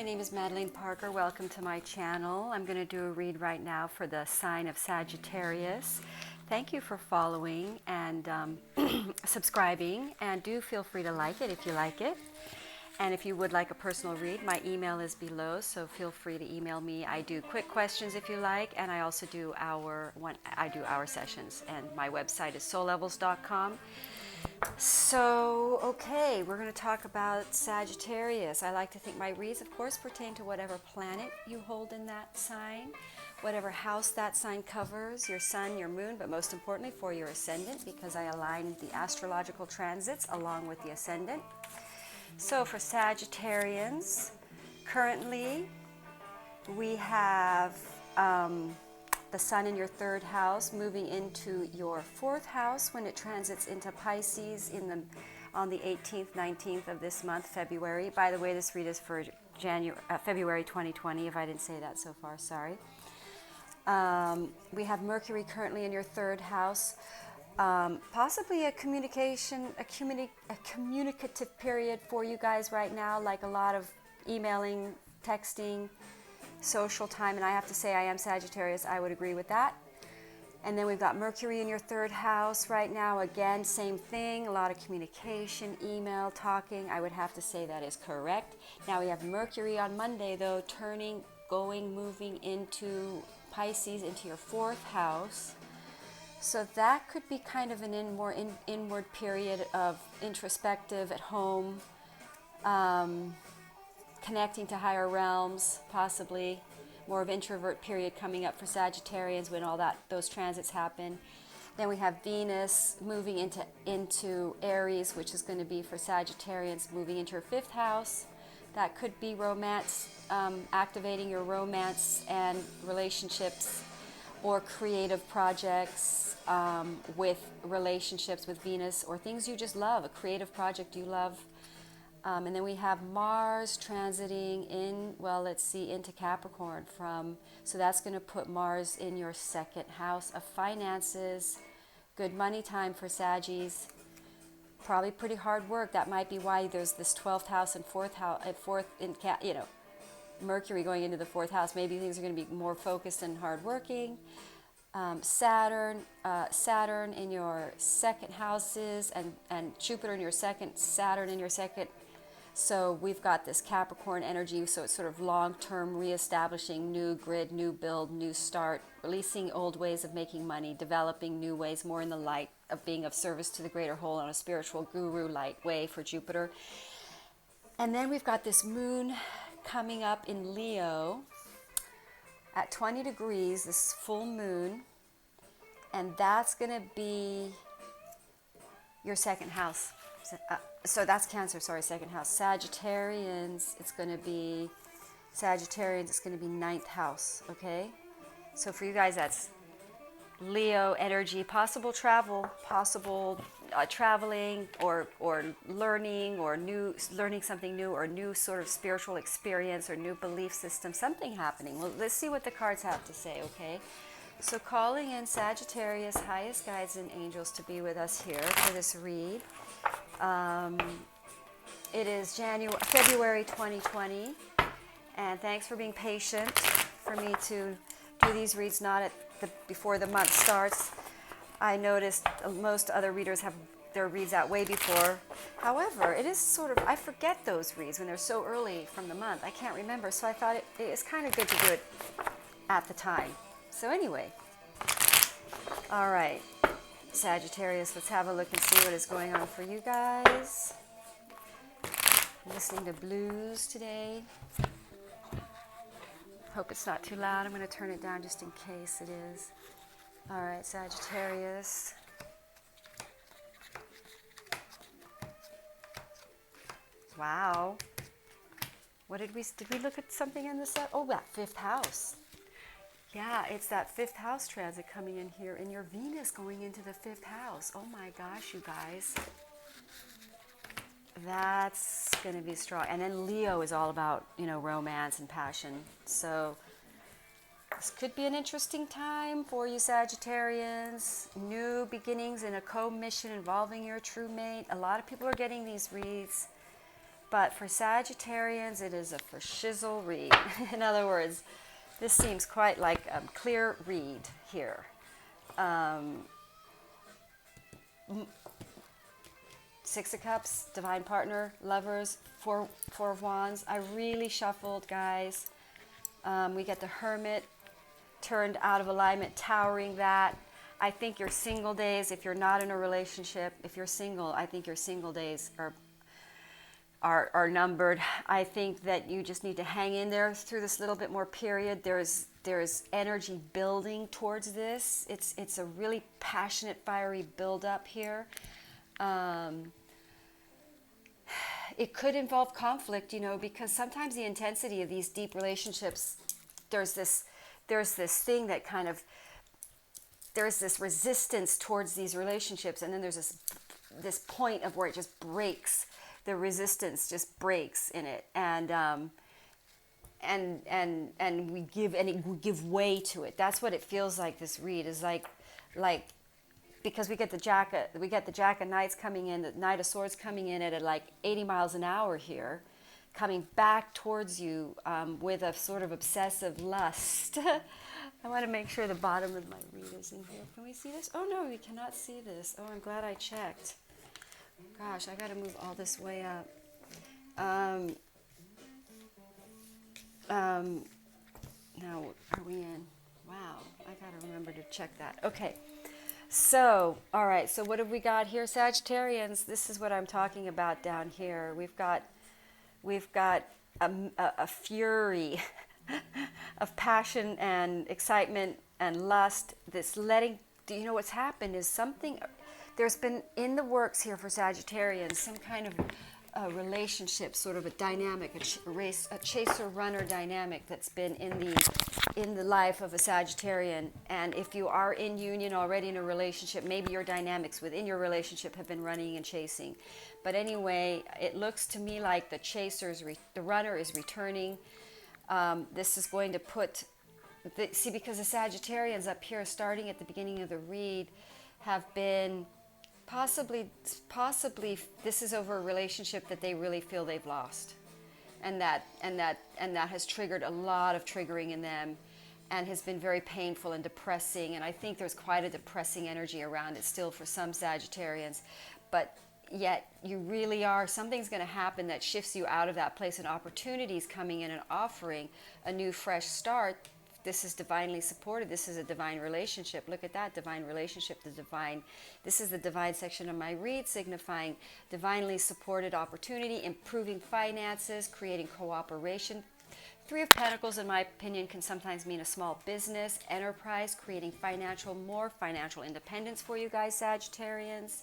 my name is Madeline Parker. Welcome to my channel. I'm going to do a read right now for the sign of Sagittarius. Thank you for following and subscribing, and do feel free to like it if you like it. And if you would like a personal read, my email is below, so feel free to email me. I do quick questions if you like, and I also do hour sessions, and my website is soullevels.com. So, okay, we're going to talk about Sagittarius. I like to think my reads, of course, pertain to whatever planet you hold in that sign, whatever house that sign covers, your sun, your moon, but most importantly for your ascendant, because I align the astrological transits along with the ascendant. So for Sagittarians, currently we have the sun in your third house moving into your fourth house when it transits into Pisces on the 18th, 19th of this month, February. By the way, this read is for February 2020, if I didn't say that so far, sorry. We have Mercury currently in your third house. Possibly a communicative period for you guys right now, like a lot of emailing, texting, social time, and I have to say I am Sagittarius, I would agree with that. And then we've got Mercury in your third house right now. Again, same thing, a lot of communication, email, talking. I would have to say that is correct. Now we have Mercury on Monday though, moving into Pisces, into your fourth house. So that could be kind of an more inward period of introspective at home, connecting to higher realms, possibly more of introvert period coming up for Sagittarians when those transits happen. Then we have Venus moving into Aries, which is going to be for Sagittarians moving into your fifth house. That could be romance, activating your romance and relationships, or creative projects with relationships with Venus, or things you just love, a creative project you love. And then we have Mars transiting into Capricorn so that's going to put Mars in your second house of finances. Good money time for Saggies. Probably pretty hard work. That might be why there's this 12th house and Mercury going into the fourth house. Maybe things are going to be more focused and hardworking. Saturn in your second houses, and Jupiter in your second, Saturn in your second. So we've got this Capricorn energy, so it's sort of long-term reestablishing new grid, new build, new start, releasing old ways of making money, developing new ways, more in the light of being of service to the greater whole on a spiritual guru light way for Jupiter. And then we've got this moon coming up in Leo at 20 degrees, this full moon, and that's going to be your second house. So that's Cancer, second house. Sagittarians, it's going to be ninth house, okay? So for you guys, that's Leo energy, possible travel, traveling or learning learning something new, or new sort of spiritual experience or new belief system, something happening. Well, let's see what the cards have to say, okay? So calling in Sagittarius, highest guides and angels to be with us here for this read. It is February 2020, and thanks for being patient for me to do these reads before the month starts. I noticed most other readers have their reads out way before. However, it is sort of, I forget those reads when they're so early from the month. I can't remember, so I thought it is kind of good to do it at the time. So anyway, all right, Sagittarius, let's have a look and see what is going on for you guys. I'm listening to blues today. Hope it's not too loud. I'm going to turn it down just in case it is. All right, Sagittarius. Wow. Did we look at something in this? Oh, that fifth house. Yeah, it's that fifth house transit coming in here, and your Venus going into the fifth house. Oh my gosh, you guys. That's going to be strong. And then Leo is all about, romance and passion. So this could be an interesting time for you Sagittarians. New beginnings in a co-mission involving your true mate. A lot of people are getting these reads But for Sagittarians, it is a for shizzle read. In other words, this seems quite like a clear read here. Six of Cups, Divine Partner, Lovers, Four of Wands. I really shuffled, guys. We get the Hermit turned out of alignment, towering that. I think your single days, if you're not in a relationship, if you're single, I think your single days are numbered. I think that you just need to hang in there through this little bit more period. There's energy building towards this. It's a really passionate, fiery build up here. It could involve conflict, because sometimes the intensity of these deep relationships, there's this thing that kind of, there's this resistance towards these relationships, and then there's this point of where it just breaks. The resistance just breaks in it, and we give way to it. That's what it feels like. This read is like because we get the Jack of Knights coming in, the Knight of Swords coming in at like 80 miles an hour here, coming back towards you with a sort of obsessive lust. I want to make sure the bottom of my read is in here. Can we see this? Oh no, we cannot see this. Oh, I'm glad I checked. Gosh, I got to move all this way up. Now, are we in? Wow, I got to remember to check that. Okay. So, all right. So what have we got here, Sagittarians? This is what I'm talking about down here. We've got a fury of passion and excitement and lust. This letting. Do you know what's happened? Is something. There's been in the works here for Sagittarians some kind of a relationship, sort of a dynamic, a chaser-runner dynamic that's been in the life of a Sagittarian. And if you are in union already in a relationship, maybe your dynamics within your relationship have been running and chasing. But anyway, it looks to me like the runner is returning. This is going to put, because the Sagittarians up here, starting at the beginning of the read, have been possibly this is over a relationship that they really feel they've lost, and that has triggered a lot of triggering in them, and has been very painful and depressing. And I think there's quite a depressing energy around it still for some Sagittarians, but yet you really are, something's going to happen that shifts you out of that place, and opportunities coming in and offering a new fresh start. This is divinely supported. This is a divine relationship. Look at that divine relationship, the divine. This is the divine section of my read, signifying divinely supported opportunity, improving finances, creating cooperation. Three of Pentacles, in my opinion, can sometimes mean a small business, enterprise, creating more financial independence for you guys, Sagittarians.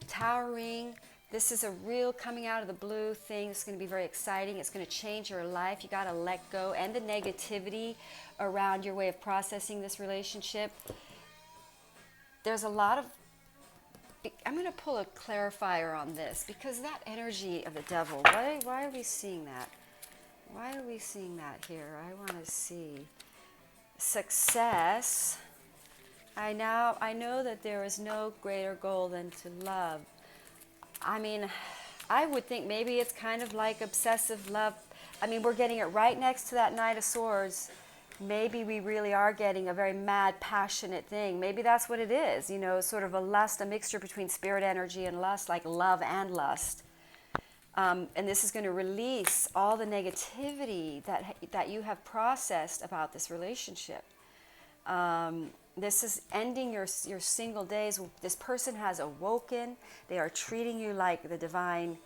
Towering. This is a real coming out of the blue thing. It's going to be very exciting. It's going to change your life. You got to let go, and the negativity around your way of processing this relationship. There's a lot of, I'm going to pull a clarifier on this, because that energy of the devil, why are we seeing that? Why are we seeing that here? I want to see success. I know that there is no greater goal than to love. I mean, I would think maybe it's kind of like obsessive love. I mean, we're getting it right next to that Knight of Swords. Maybe we really are getting a very mad, passionate thing. Maybe that's what it is, sort of a lust, a mixture between spirit energy and lust, like love and lust. And this is going to release all the negativity that you have processed about this relationship. This is ending your single days. This person has awoken. They are treating you like the divine.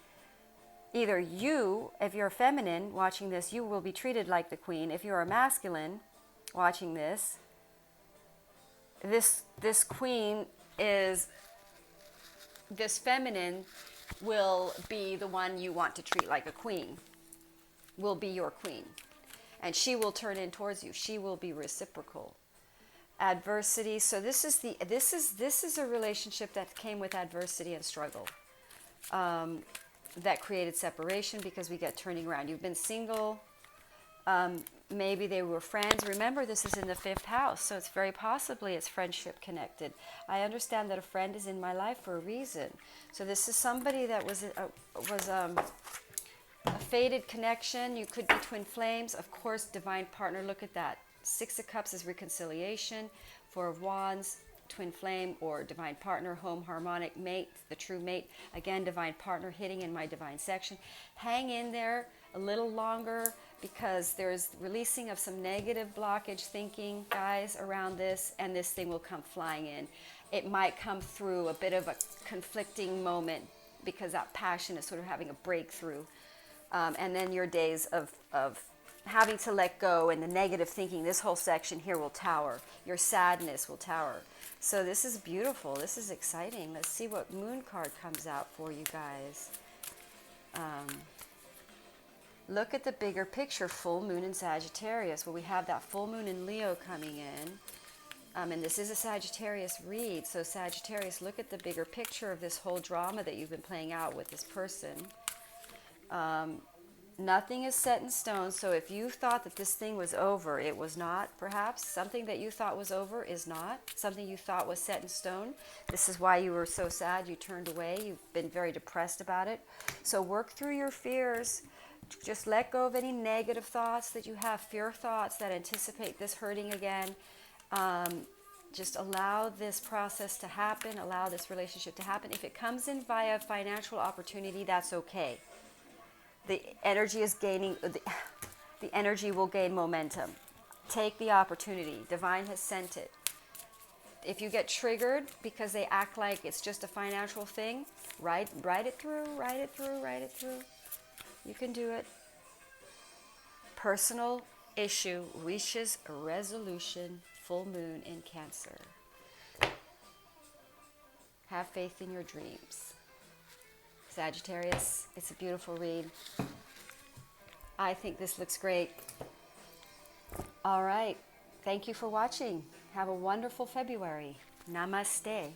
Either you, if you're feminine watching this, you will be treated like the queen. If you're a masculine watching this, this queen is, this feminine will be the one you want to treat like a queen, will be your queen. And she will turn in towards you. She will be reciprocal. Adversity. So this is a relationship that came with adversity and struggle, that created separation, because we get turning around. You've been single, maybe they were friends. Remember, this is in the 5th house, so it's very possibly it's friendship connected. I understand that a friend is in my life for a reason. So this is somebody that was a fated connection. You could be twin flames. Of course, divine partner. Look at that. Six of Cups is reconciliation. Four of Wands, twin flame or divine partner, home harmonic mate, the true mate. Again, divine partner hitting in my divine section. Hang in there a little longer because there's releasing of some negative blockage thinking, guys, around this, and this thing will come flying in. It might come through a bit of a conflicting moment because that passion is sort of having a breakthrough. And then your days of having to let go and the negative thinking, this whole section here will tower. Your sadness will tower. So this is beautiful. This is exciting. Let's see what moon card comes out for you guys. Look at the bigger picture, full moon in Sagittarius. Well, we have that full moon in Leo coming in. And this is a Sagittarius read. So Sagittarius, look at the bigger picture of this whole drama that you've been playing out with this person. Nothing is set in stone. So if you thought that this thing was over, it was not, perhaps. Something that you thought was over is not. Something you thought was set in stone. This is why you were so sad. You turned away. You've been very depressed about it. So work through your fears. Just let go of any negative thoughts that you have, fear thoughts that anticipate this hurting again. Just allow this process to happen. Allow this relationship to happen. If it comes in via financial opportunity, that's okay. The energy is gaining, the energy will gain momentum. Take the opportunity. Divine has sent it. If you get triggered because they act like it's just a financial thing, write it through, write it through, write it through. You can do it. Personal issue reaches a resolution. Full moon in Cancer. Have faith in your dreams. Sagittarius, it's a beautiful read. I think this looks great. All right. Thank you for watching. Have a wonderful February. Namaste.